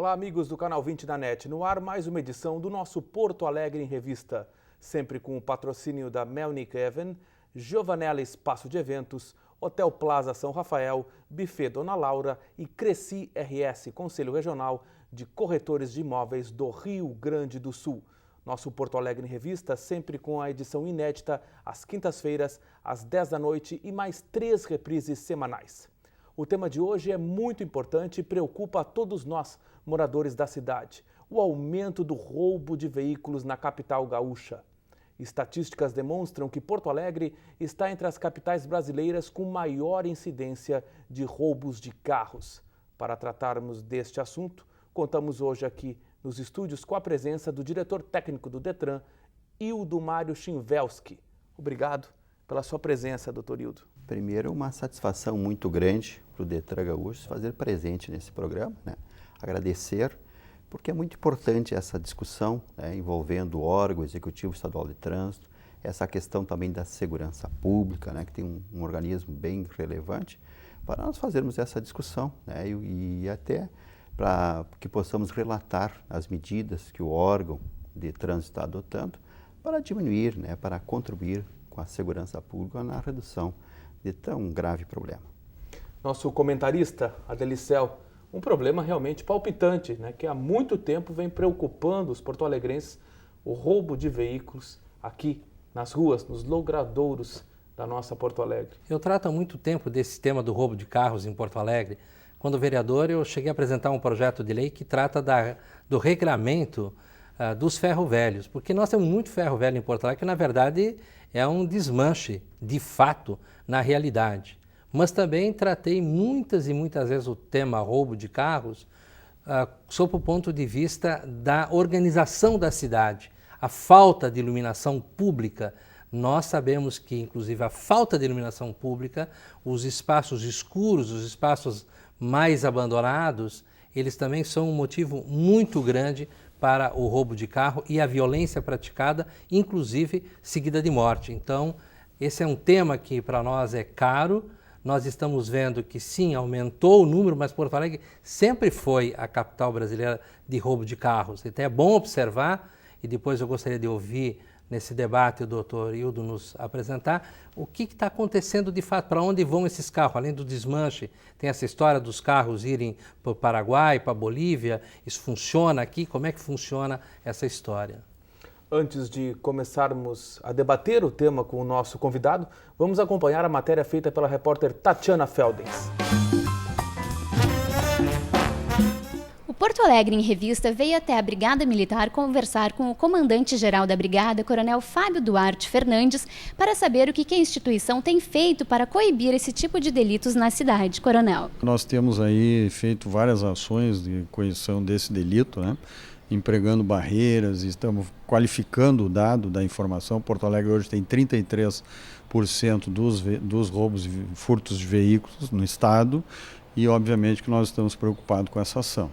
Olá, amigos do Canal 20 da NET. No ar, mais uma edição do nosso Porto Alegre em Revista. Sempre com o patrocínio da Melnick Even, Giovanella Espaço de Eventos, Hotel Plaza São Rafael, Buffet Dona Laura e Cresci RS, Conselho Regional de Corretores de Imóveis do Rio Grande do Sul. Nosso Porto Alegre em Revista, sempre com a edição inédita, às quintas-feiras, às 10 da noite e mais 3 reprises semanais. O tema de hoje é muito importante e preocupa a todos nós, moradores da cidade: o aumento do roubo de veículos na capital gaúcha. Estatísticas demonstram que Porto Alegre está entre as capitais brasileiras com maior incidência de roubos de carros. Para tratarmos deste assunto, contamos hoje aqui nos estúdios com a presença do diretor técnico do Detran, Hildo Mário Chinvelski. Obrigado pela sua presença, doutor Hildo. Primeiro, é uma satisfação muito grande para o Detran Gaúcho se fazer presente nesse programa, né? Agradecer, porque é muito importante essa discussão, né, envolvendo o órgão executivo estadual de trânsito, essa questão também da segurança pública, né, que tem um organismo bem relevante, para nós fazermos essa discussão, né, e até para que possamos relatar as medidas que o órgão de trânsito está adotando para diminuir, né, para contribuir com a segurança pública na redução de tão grave problema. Nosso comentarista, Adelicel, um problema realmente palpitante, né, que há muito tempo vem preocupando os porto-alegrenses, o roubo de veículos aqui nas ruas, nos logradouros da nossa Porto Alegre. Eu trato há muito tempo desse tema do roubo de carros em Porto Alegre. Quando vereador, eu cheguei a apresentar um projeto de lei que trata do regramento dos ferro-velhos, porque nós temos muito ferro-velho em Porto Alegre, que na verdade é um desmanche, de fato, na realidade. Mas também tratei muitas e muitas vezes o tema roubo de carros sob o ponto de vista da organização da cidade, a falta de iluminação pública. Nós sabemos que, inclusive, a falta de iluminação pública, os espaços escuros, os espaços mais abandonados, eles também são um motivo muito grande para o roubo de carro e a violência praticada, inclusive seguida de morte. Então, esse é um tema que para nós é caro. Nós estamos vendo que sim, aumentou o número, mas Porto Alegre sempre foi a capital brasileira de roubo de carros. Então é bom observar, e depois eu gostaria de ouvir nesse debate o doutor Hildo nos apresentar o que está acontecendo de fato, para onde vão esses carros, além do desmanche. Tem essa história dos carros irem para o Paraguai, para a Bolívia, isso funciona aqui? Como é que funciona essa história? Antes de começarmos a debater o tema com o nosso convidado, vamos acompanhar a matéria feita pela repórter Tatiana Feldens. O Porto Alegre em Revista veio até a Brigada Militar conversar com o comandante-geral da Brigada, Coronel Fábio Duarte Fernandes, para saber o que a instituição tem feito para coibir esse tipo de delitos na cidade. Coronel. Nós temos aí feito várias ações de coibição desse delito, né? Empregando barreiras, estamos qualificando o dado da informação. Porto Alegre hoje tem 33% dos roubos e furtos de veículos no estado e obviamente que nós estamos preocupados com essa ação.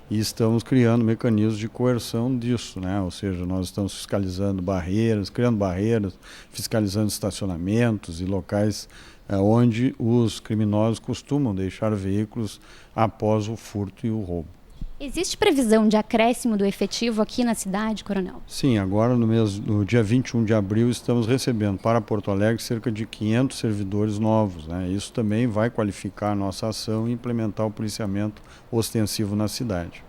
E estamos criando mecanismos de coerção disso, né? Ou seja, nós estamos fiscalizando barreiras, criando barreiras, fiscalizando estacionamentos e locais onde os criminosos costumam deixar veículos após o furto e o roubo. Existe previsão de acréscimo do efetivo aqui na cidade, Coronel? Sim, agora no dia 21 de abril estamos recebendo para Porto Alegre cerca de 500 servidores novos, né? Isso também vai qualificar a nossa ação e implementar o policiamento ostensivo na cidade.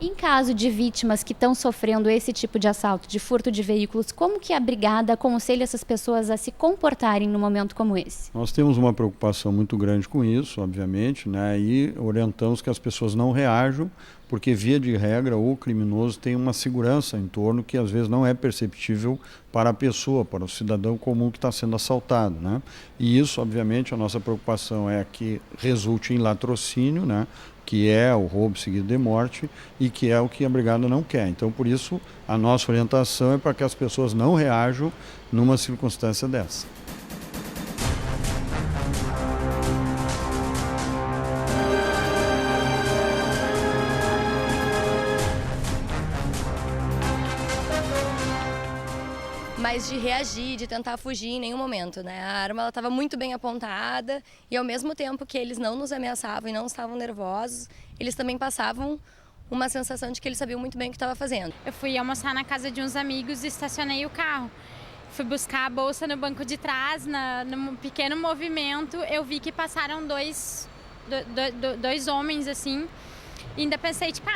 Em caso de vítimas que estão sofrendo esse tipo de assalto, de furto de veículos, como que a Brigada aconselha essas pessoas a se comportarem num momento como esse? Nós temos uma preocupação muito grande com isso, obviamente, né? E orientamos que as pessoas não reajam, porque via de regra o criminoso tem uma segurança em torno que às vezes não é perceptível para a pessoa, para o cidadão comum que está sendo assaltado, né? E isso, obviamente, a nossa preocupação é que resulte em latrocínio, né? Que é o roubo seguido de morte e que é o que a Brigada não quer. Então, por isso, a nossa orientação é para que as pessoas não reajam numa circunstância dessa. Mas de reagir, de tentar fugir em nenhum momento, né? A arma estava muito bem apontada e ao mesmo tempo que eles não nos ameaçavam e não estavam nervosos, eles também passavam uma sensação de que eles sabiam muito bem o que estava fazendo. Eu fui almoçar na casa de uns amigos e estacionei o carro. Fui buscar a bolsa no banco de trás, num pequeno movimento, eu vi que passaram dois homens assim, e ainda pensei, tipo,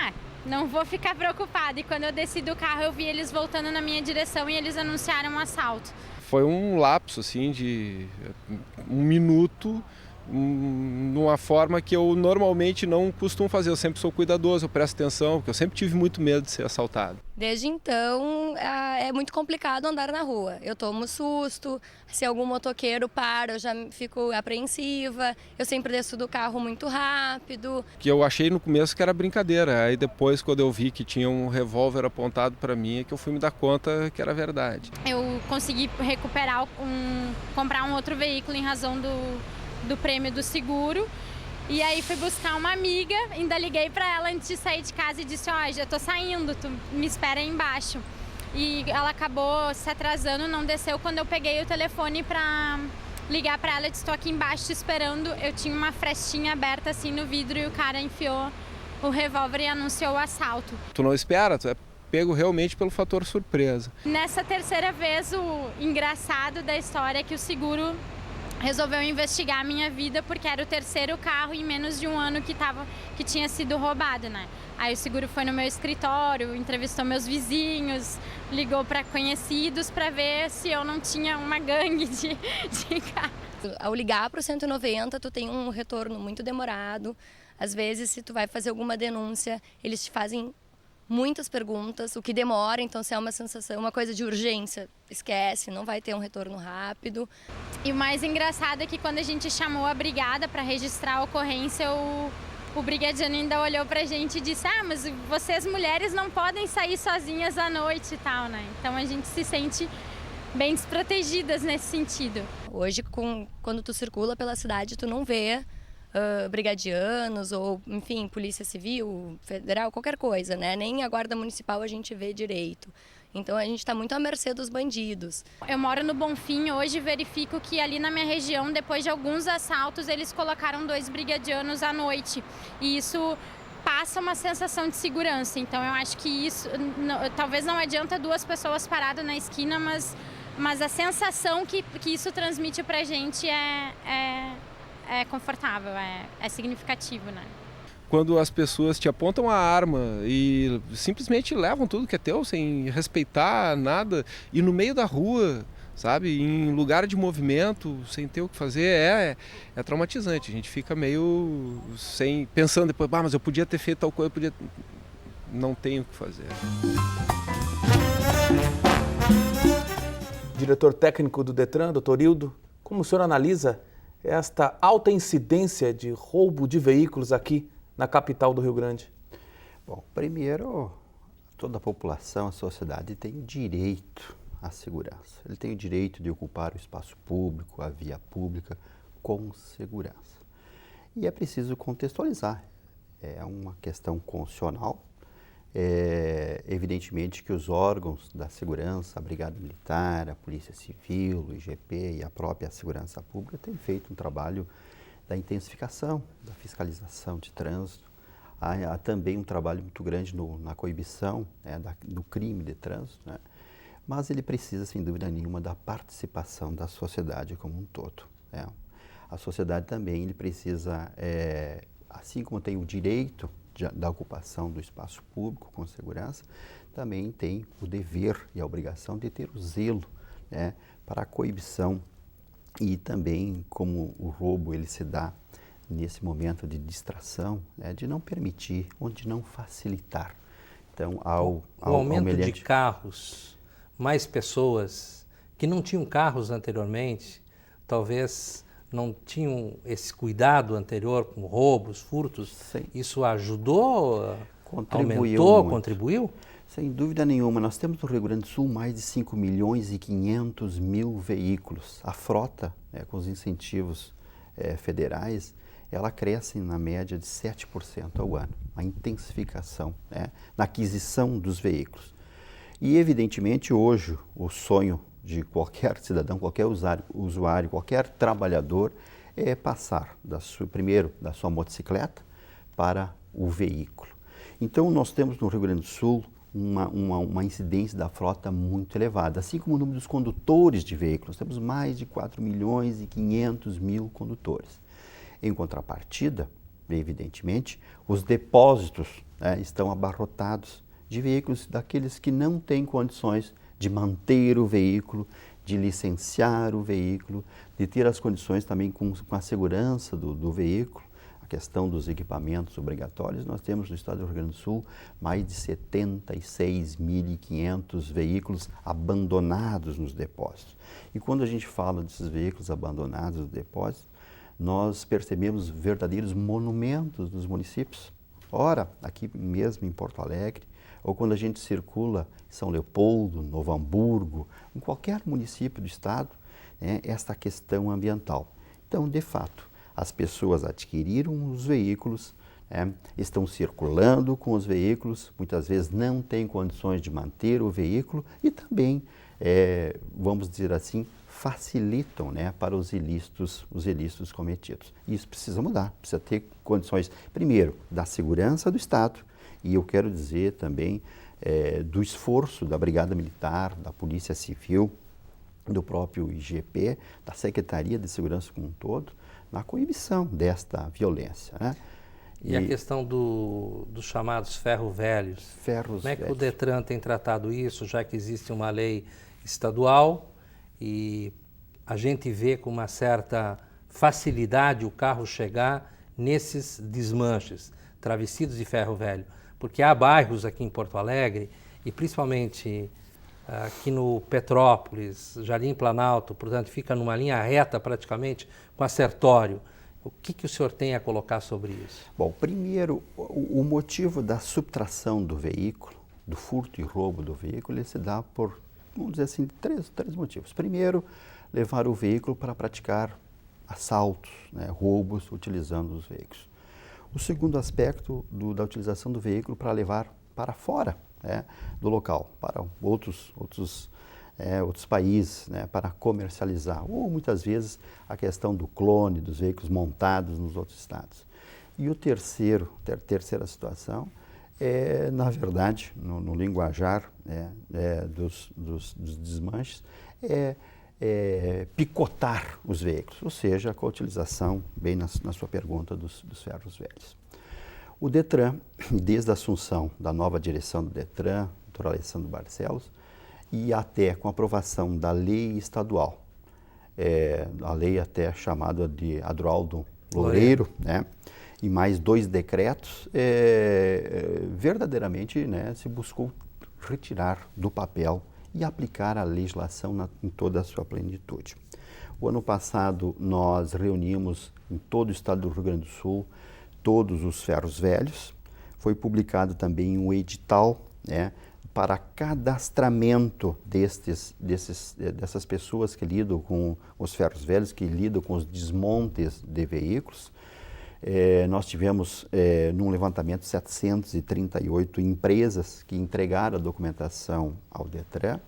não vou ficar preocupada. E quando eu desci do carro, eu vi eles voltando na minha direção e eles anunciaram um assalto. Foi um lapso, assim, de 1 minuto, numa forma que eu normalmente não costumo fazer. Eu sempre sou cuidadoso, eu presto atenção, porque eu sempre tive muito medo de ser assaltado. Desde então, é muito complicado andar na rua. Eu tomo susto, se algum motoqueiro para, eu já fico apreensiva, eu sempre desço do carro muito rápido. Que eu achei no começo que era brincadeira, aí depois, quando eu vi que tinha um revólver apontado para mim, é que eu fui me dar conta que era verdade. Eu consegui recuperar, comprar um outro veículo em razão do prêmio do seguro. E aí fui buscar uma amiga, ainda liguei para ela antes de sair de casa e disse, já tô saindo, tu me espera aí embaixo. E ela acabou se atrasando, não desceu. Quando eu peguei o telefone para ligar para ela, eu disse, tô aqui embaixo te esperando. Eu tinha uma frestinha aberta assim no vidro e o cara enfiou o revólver e anunciou o assalto. Tu não espera, tu é pego realmente pelo fator surpresa. Nessa terceira vez, o engraçado da história é que o seguro resolveu investigar a minha vida porque era o terceiro carro em menos de um ano que tinha sido roubado, né? Aí o seguro foi no meu escritório, entrevistou meus vizinhos, ligou para conhecidos para ver se eu não tinha uma gangue de carro. Ao ligar para o 190, tu tem um retorno muito demorado. Às vezes, se tu vai fazer alguma denúncia, eles te fazem muitas perguntas, o que demora. Então, se é uma sensação, uma coisa de urgência, esquece, não vai ter um retorno rápido. E o mais engraçado é que quando a gente chamou a brigada para registrar a ocorrência, o brigadiano ainda olhou pra gente e disse, mas vocês mulheres não podem sair sozinhas à noite e tal, né? Então a gente se sente bem desprotegidas nesse sentido. Hoje, quando tu circula pela cidade, tu não vê brigadianos ou, enfim, polícia civil, federal, qualquer coisa, né? Nem a guarda municipal a gente vê direito. Então a gente está muito à mercê dos bandidos. Eu moro no Bonfim, hoje verifico que ali na minha região, depois de alguns assaltos, eles colocaram 2 brigadianos à noite. E isso passa uma sensação de segurança. Então eu acho que isso, talvez não adianta 2 pessoas paradas na esquina, mas a sensação que isso transmite pra gente é confortável, é significativo, né? Quando as pessoas te apontam a arma e simplesmente levam tudo que é teu, sem respeitar nada, e no meio da rua, sabe, em lugar de movimento, sem ter o que fazer, é traumatizante. A gente fica meio pensando depois, mas eu podia ter feito tal coisa, não tenho o que fazer. Diretor técnico do Detran, doutor Hildo, como o senhor analisa esta alta incidência de roubo de veículos aqui na capital do Rio Grande? Bom, primeiro, toda a população, a sociedade tem o direito à segurança. Ele tem o direito de ocupar o espaço público, a via pública, com segurança. E é preciso contextualizar. É uma questão constitucional. Evidentemente que os órgãos da segurança, a Brigada Militar, a Polícia Civil, o IGP e a própria Segurança Pública têm feito um trabalho da intensificação, da fiscalização de trânsito. Há também um trabalho muito grande na coibição do crime de trânsito, né? Mas ele precisa, sem dúvida nenhuma, da participação da sociedade como um todo, né? A sociedade também ele precisa, assim como tem o direito da ocupação do espaço público com segurança, também tem o dever e a obrigação de ter o zelo, né, para a coibição. E também, como o roubo ele se dá nesse momento de distração, né, de não permitir ou de não facilitar. Então, o aumento de carros, mais pessoas que não tinham carros anteriormente, talvez não tinham esse cuidado anterior com roubos, furtos. Sim. Isso ajudou? Contribuiu? Sem dúvida nenhuma. Nós temos no Rio Grande do Sul mais de 5.500.000 veículos. A frota, com os incentivos federais, ela cresce na média de 7% ao ano. A intensificação, na aquisição dos veículos. E, evidentemente, hoje, o sonho de qualquer cidadão, qualquer usuário, qualquer trabalhador é passar primeiro da sua motocicleta para o veículo. Então, nós temos no Rio Grande do Sul uma incidência da frota muito elevada, assim como o número dos condutores de veículos. Temos mais de 4.500.000 condutores. Em contrapartida, evidentemente, os depósitos, né, estão abarrotados de veículos daqueles que não têm condições de manter o veículo, de licenciar o veículo, de ter as condições também com a segurança do veículo, a questão dos equipamentos obrigatórios. Nós temos no estado do Rio Grande do Sul mais de 76.500 veículos abandonados nos depósitos. E quando a gente fala desses veículos abandonados nos depósitos, nós percebemos verdadeiros monumentos dos municípios. Ora, aqui mesmo em Porto Alegre, ou quando a gente circula em São Leopoldo, Novo Hamburgo, em qualquer município do estado, né, esta questão ambiental. Então, de fato, as pessoas adquiriram os veículos, né, estão circulando com os veículos, muitas vezes não têm condições de manter o veículo e também, vamos dizer assim, facilitam, né, para os ilícitos cometidos. Isso precisa mudar, precisa ter condições, primeiro, da segurança do Estado, e eu quero dizer também do esforço da Brigada Militar, da Polícia Civil, do próprio IGP, da Secretaria de Segurança como um todo, na coibição desta violência, né? E a questão dos chamados ferro-velhos. Como é que o Detran tem tratado isso, já que existe uma lei estadual e a gente vê com uma certa facilidade o carro chegar nesses desmanches, travessidos de ferro velho? Porque há bairros aqui em Porto Alegre, e principalmente aqui no Petrópolis, Jardim Planalto, portanto fica numa linha reta praticamente com a Sertório. O que o senhor tem a colocar sobre isso? Bom, primeiro, o motivo da subtração do veículo, do furto e roubo do veículo, ele se dá por, vamos dizer assim, três motivos. Primeiro, levar o veículo para praticar assaltos, né, roubos, utilizando os veículos. O segundo aspecto da utilização do veículo para levar para fora, né, do local, para outros países, né, para comercializar, ou muitas vezes a questão do clone dos veículos montados nos outros estados. E a terceira situação é, na verdade, no linguajar, né, dos desmanches, picotar os veículos, ou seja, com a utilização, bem na sua pergunta, dos ferros velhos. O Detran, desde a assunção da nova direção do Detran, doutor Alessandro Barcelos, e até com a aprovação da lei estadual, a lei até chamada de Adroaldo Loureiro, né, e mais 2 decretos, verdadeiramente, né, se buscou retirar do papel e aplicar a legislação em toda a sua plenitude. O ano passado nós reunimos em todo o estado do Rio Grande do Sul todos os ferros velhos. Foi publicado também um edital, né, para cadastramento dessas pessoas que lidam com os ferros velhos, que lidam com os desmontes de veículos. Nós tivemos, num levantamento, 738 empresas que entregaram a documentação ao Detran.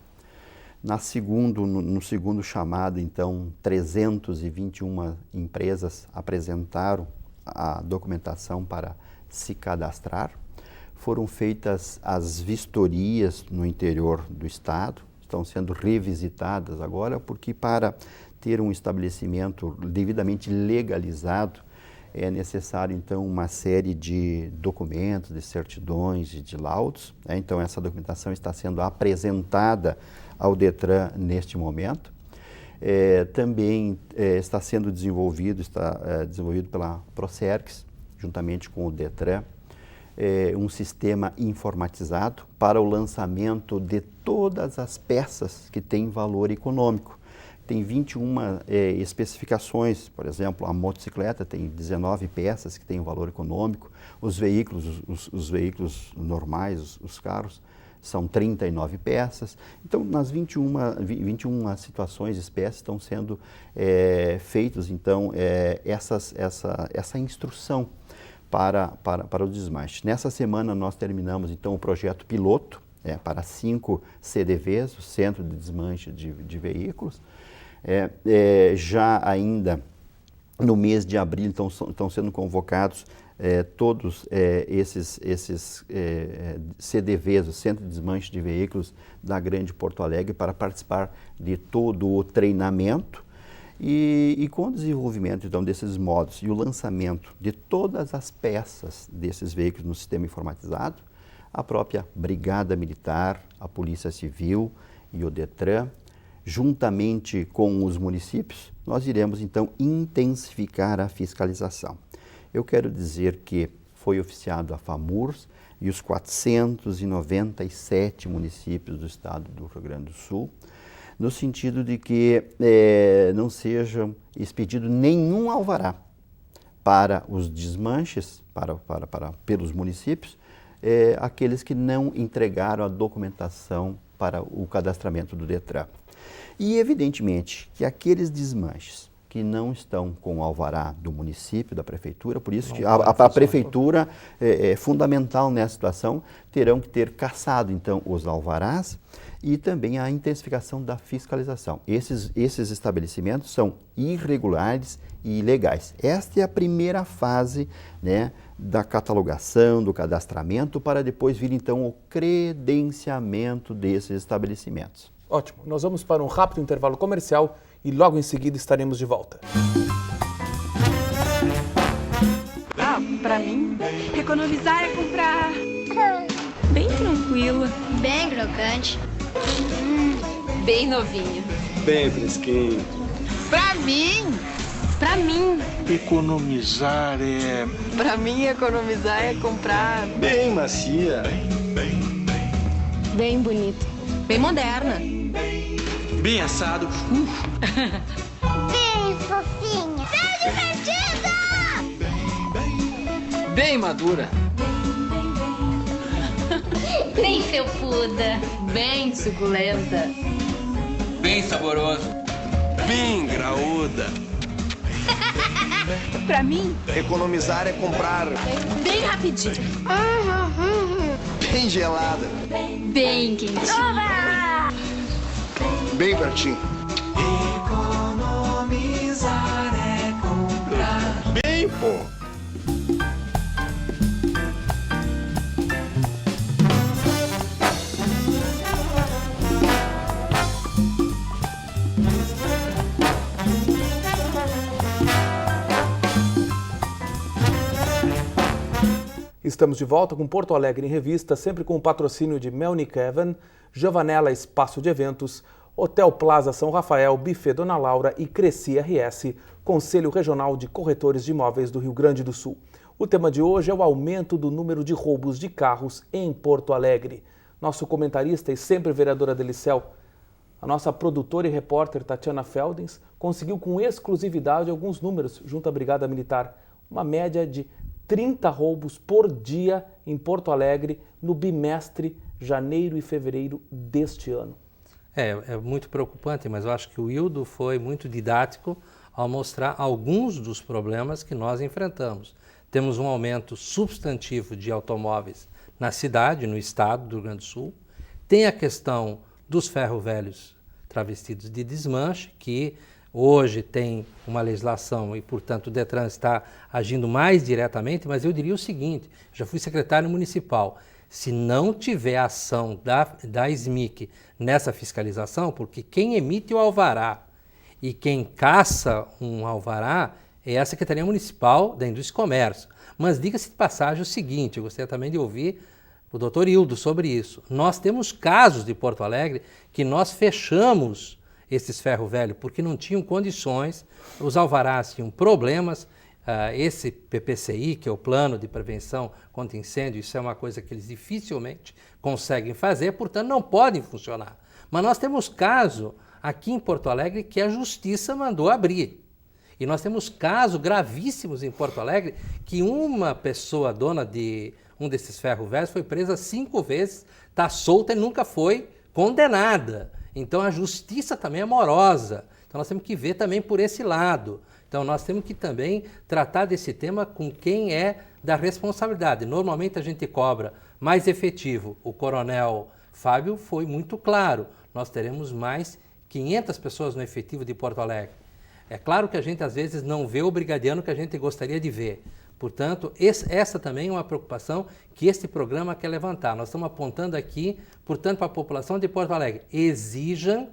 No segundo chamado, então, 321 empresas apresentaram a documentação para se cadastrar. Foram feitas as vistorias no interior do estado, estão sendo revisitadas agora, porque para ter um estabelecimento devidamente legalizado, é necessário, então, uma série de documentos, de certidões e de laudos, né? Então, essa documentação está sendo apresentada ao Detran neste momento. Também está sendo desenvolvido pela Procerx, juntamente com o Detran, um sistema informatizado para o lançamento de todas as peças que têm valor econômico. Tem 21 especificações, por exemplo, a motocicleta tem 19 peças que têm um valor econômico, os veículos normais, os carros, são 39 peças. Então, nas 21 situações, espécies, estão sendo feitos, então, essa instrução para o desmanche. Nessa semana, nós terminamos, então, o projeto piloto para 5 CDVs, o Centro de Desmanche de Veículos. Já ainda no mês de abril, estão sendo convocados todos esses CDVs, o Centro de Desmanche de Veículos da Grande Porto Alegre, para participar de todo o treinamento e com o desenvolvimento então, desses modos e o lançamento de todas as peças desses veículos no sistema informatizado, a própria Brigada Militar, a Polícia Civil e o Detran, juntamente com os municípios, nós iremos então intensificar a fiscalização. Eu quero dizer que foi oficiado a FAMURS e os 497 municípios do estado do Rio Grande do Sul, no sentido de que não seja expedido nenhum alvará para os desmanches, pelos municípios, aqueles que não entregaram a documentação para o cadastramento do Detran. E, evidentemente, que aqueles desmanches que não estão com o alvará do município, da prefeitura, por isso que a prefeitura é fundamental nessa situação, terão que ter cassado, então, os alvarás e também a intensificação da fiscalização. Esses estabelecimentos são irregulares e ilegais. Esta é a primeira fase, né, da catalogação, do cadastramento, para depois vir, então, o credenciamento desses estabelecimentos. Ótimo. Nós vamos para um rápido intervalo comercial e logo em seguida estaremos de volta. Pra mim, economizar é comprar bem tranquilo, bem crocante, bem novinho, bem fresquinho. Pra mim, economizar é... Pra mim, economizar é comprar bem macia, bem bonita, bem moderna, bem assado, bem fofinha, bem divertida, bem madura, bem felpuda, bem suculenta, bem saboroso, bem graúda. Pra mim, economizar é comprar bem rapidinho, bem gelada, bem quentinha, bem pertinho. Economizar é comprar bem pouco. Estamos de volta com Porto Alegre em Revista, sempre com o patrocínio de Melnick Even, Giovanella Espaço de Eventos, Hotel Plaza São Rafael, Buffet Dona Laura e Cresci RS, Conselho Regional de Corretores de Imóveis do Rio Grande do Sul. O tema de hoje é o aumento do número de roubos de carros em Porto Alegre. Nosso comentarista e sempre vereadora da Liceu, a nossa produtora e repórter Tatiana Feldens, conseguiu com exclusividade alguns números junto à Brigada Militar, uma média de 30 roubos por dia em Porto Alegre no bimestre janeiro e fevereiro deste ano. É muito preocupante, mas eu acho que o Hildo foi muito didático ao mostrar alguns dos problemas que nós enfrentamos. Temos um aumento substantivo de automóveis na cidade, no estado do Rio Grande do Sul. Tem a questão dos ferro-velhos travestidos de desmanche, que hoje tem uma legislação e, portanto, o Detran está agindo mais diretamente, mas eu diria o seguinte, já fui secretário municipal, se não tiver ação da SMIC nessa fiscalização, porque quem emite o alvará e quem caça um alvará é a Secretaria Municipal da Indústria e Comércio. Mas diga-se de passagem o seguinte, eu gostaria também de ouvir o doutor Hildo sobre isso. Nós temos casos de Porto Alegre que nós fechamos esses ferro-velho, porque não tinham condições, os alvarás tinham problemas, esse PPCI, que é o Plano de Prevenção contra Incêndio, isso é uma coisa que eles dificilmente conseguem fazer, portanto não podem funcionar. Mas nós temos caso aqui em Porto Alegre que a Justiça mandou abrir. E nós temos casos gravíssimos em Porto Alegre que uma pessoa dona de um desses ferro-velhos foi presa 5 vezes, está solta e nunca foi condenada. Então a justiça também é morosa, então nós temos que ver também por esse lado. Então nós temos que também tratar desse tema com quem é da responsabilidade. Normalmente a gente cobra mais efetivo. O coronel Fábio foi muito claro, nós teremos mais 500 pessoas no efetivo de Porto Alegre. É claro que a gente às vezes não vê o brigadiano que a gente gostaria de ver, Portanto, essa também é uma preocupação que este programa quer levantar. Nós estamos apontando aqui, portanto, para a população de Porto Alegre, exijam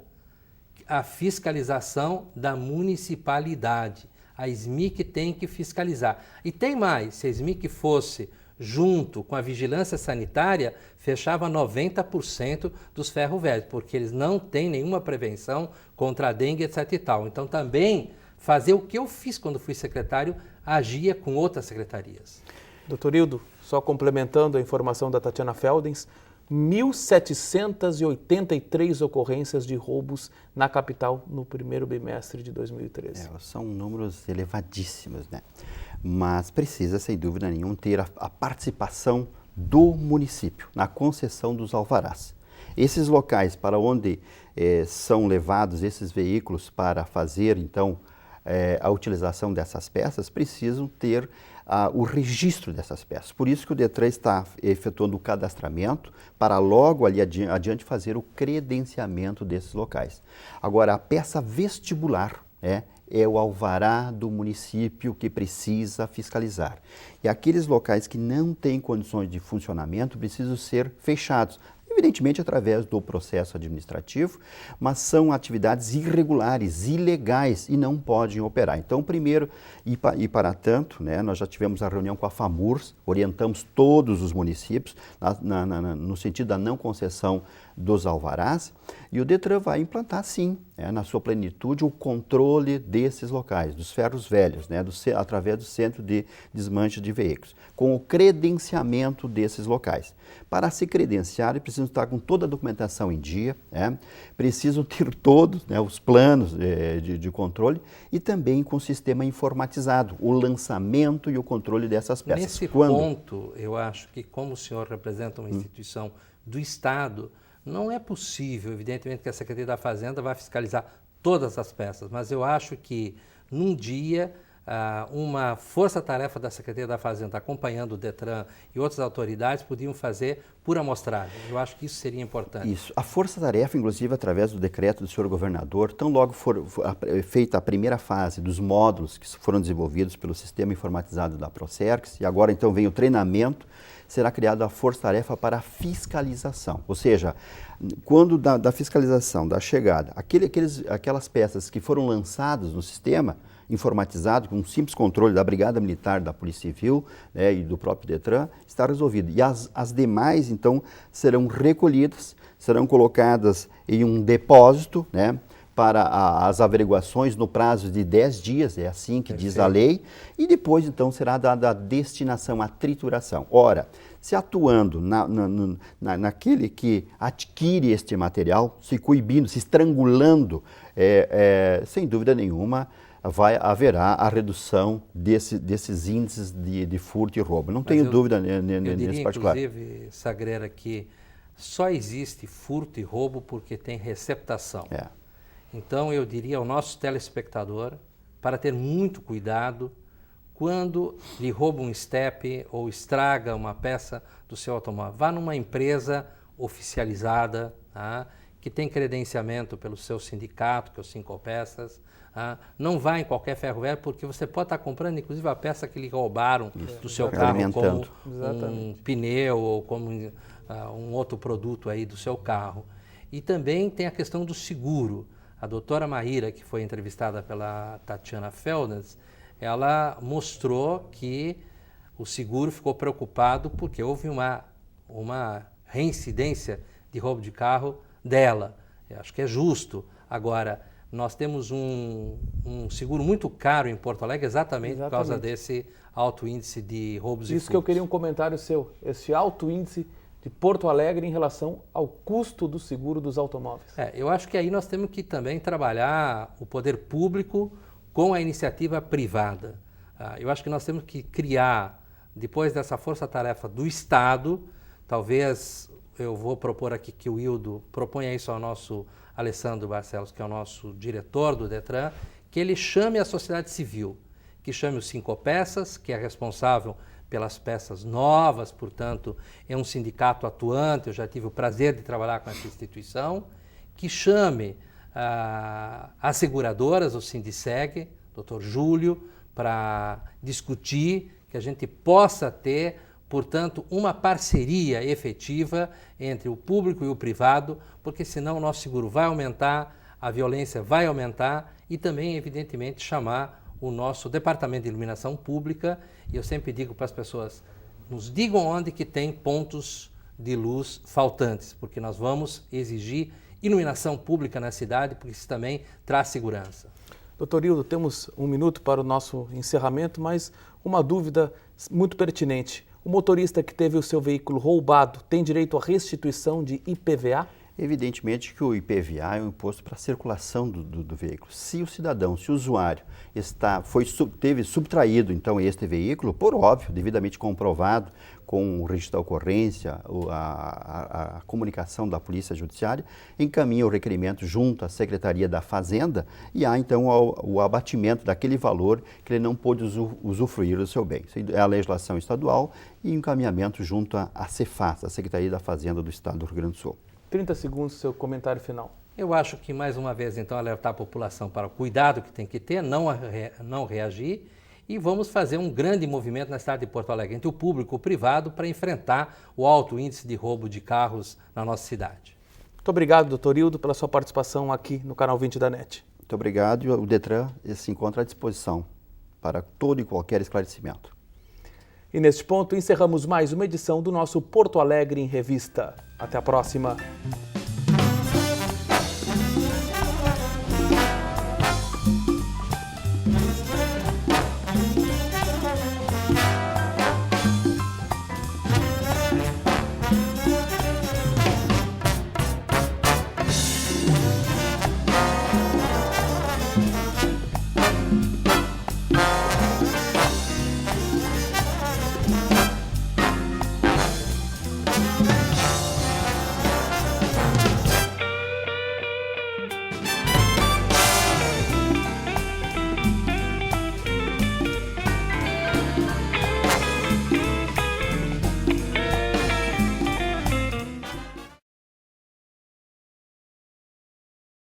a fiscalização da municipalidade. A SMIC tem que fiscalizar. E tem mais, se a SMIC fosse junto com a vigilância sanitária, fechava 90% dos ferro velhos, porque eles não têm nenhuma prevenção contra a dengue, etc. e tal. Então, também fazer o que eu fiz quando fui secretário, agia com outras secretarias. Doutor Hildo, só complementando a informação da Tatiana Feldens, 1.783 ocorrências de roubos na capital no primeiro bimestre de 2013. São números elevadíssimos, né? Mas precisa, sem dúvida nenhuma, ter a participação do município na concessão dos alvarás. Esses locais para onde são levados esses veículos para fazer, então, a utilização dessas peças, precisam ter o registro dessas peças. Por isso que o DETRAN está efetuando o cadastramento para logo ali adiante fazer o credenciamento desses locais. Agora, a peça vestibular é o alvará do município que precisa fiscalizar. E aqueles locais que não têm condições de funcionamento precisam ser fechados. Evidentemente através do processo administrativo, mas são atividades irregulares, ilegais e não podem operar. Então, primeiro, e para tanto, né, nós já tivemos a reunião com a FAMURS, orientamos todos os municípios no sentido da não concessão dos alvarás, e o DETRAN vai implantar, sim, na sua plenitude, o controle desses locais, dos ferros velhos, né, através do Centro de Desmanche de Veículos, com o credenciamento desses locais. Para se credenciar, precisam estar com toda a documentação em dia, precisam ter todos, né, os planos de controle e também com o sistema informatizado, o lançamento e o controle dessas peças. Nesse ponto, eu acho que, como o senhor representa uma instituição do Estado, não é possível, evidentemente, que a Secretaria da Fazenda vá fiscalizar todas as peças, mas eu acho que, num dia, uma força-tarefa da Secretaria da Fazenda, acompanhando o DETRAN e outras autoridades, podiam fazer por amostragem. Eu acho que isso seria importante. Isso. A força-tarefa, inclusive, através do decreto do senhor governador, tão logo for feita a primeira fase dos módulos que foram desenvolvidos pelo sistema informatizado da Procerx, e agora, então, vem o treinamento, será criada a força-tarefa para a fiscalização. Ou seja, quando da fiscalização, da chegada, aquelas peças que foram lançadas no sistema informatizado, com um simples controle da Brigada Militar, da Polícia Civil, né, e do próprio DETRAN, está resolvido. E as demais, então, serão recolhidas, serão colocadas em um depósito, né, para as averiguações no prazo de 10 dias, é assim que diz a lei, e depois, então, será dada a destinação, a trituração. Ora, se atuando naquele que adquire este material, se coibindo, se estrangulando, sem dúvida nenhuma, haverá a redução desses índices de furto e roubo. Não tenho dúvida nesse particular. Inclusive, Sagreira, que só existe furto e roubo porque tem receptação. Então, eu diria ao nosso telespectador, para ter muito cuidado, quando lhe rouba um estepe ou estraga uma peça do seu automóvel, vá numa empresa oficializada, que tem credenciamento pelo seu sindicato, que é o Sincopeças. Não vá em qualquer ferro velho, porque você pode estar comprando, inclusive, a peça que lhe roubaram do seu carro, como um pneu ou como um outro produto aí do seu carro. E também tem a questão do seguro. A doutora Maíra, que foi entrevistada pela Tatiana Feldens, ela mostrou que o seguro ficou preocupado porque houve uma reincidência de roubo de carro dela. Eu acho que é justo. Agora, nós temos um seguro muito caro em Porto Alegre exatamente por causa desse alto índice de roubos e furtos. Isso que eu queria um comentário seu, esse alto índice de Porto Alegre em relação ao custo do seguro dos automóveis. Eu acho que aí nós temos que também trabalhar o poder público com a iniciativa privada. Eu acho que nós temos que criar, depois dessa força-tarefa do Estado, talvez eu vou propor aqui que o Hildo proponha isso ao nosso Alessandro Barcelos, que é o nosso diretor do DETRAN, que ele chame a sociedade civil, que chame o Sincopeças, que é responsável pelas peças novas, portanto, é um sindicato atuante, eu já tive o prazer de trabalhar com essa instituição, que chame as seguradoras, o Sindiceg, Dr. Júlio, para discutir, que a gente possa ter, portanto, uma parceria efetiva entre o público e o privado, porque senão o nosso seguro vai aumentar, a violência vai aumentar e também, evidentemente, chamar o nosso Departamento de Iluminação Pública. E eu sempre digo para as pessoas, nos digam onde que tem pontos de luz faltantes, porque nós vamos exigir iluminação pública na cidade, porque isso também traz segurança. Doutor Hildo, temos um minuto para o nosso encerramento, mas uma dúvida muito pertinente. O motorista que teve o seu veículo roubado tem direito à restituição de IPVA? Evidentemente que o IPVA é um imposto para a circulação do veículo. Se o cidadão, se o usuário teve subtraído então este veículo, por óbvio, devidamente comprovado com o registro da ocorrência, a comunicação da Polícia Judiciária, encaminha o requerimento junto à Secretaria da Fazenda e há então o abatimento daquele valor que ele não pôde usufruir do seu bem. Isso é a legislação estadual e encaminhamento junto à Cefaz, a Secretaria da Fazenda do Estado do Rio Grande do Sul. 30 segundos, seu comentário final. Eu acho que, mais uma vez, então, alertar a população para o cuidado que tem que ter, não reagir, e vamos fazer um grande movimento na cidade de Porto Alegre, entre o público e o privado, para enfrentar o alto índice de roubo de carros na nossa cidade. Muito obrigado, doutor Hildo, pela sua participação aqui no Canal 20 da NET. Muito obrigado, e o Detran se encontra à disposição para todo e qualquer esclarecimento. E neste ponto encerramos mais uma edição do nosso Porto Alegre em Revista. Até a próxima!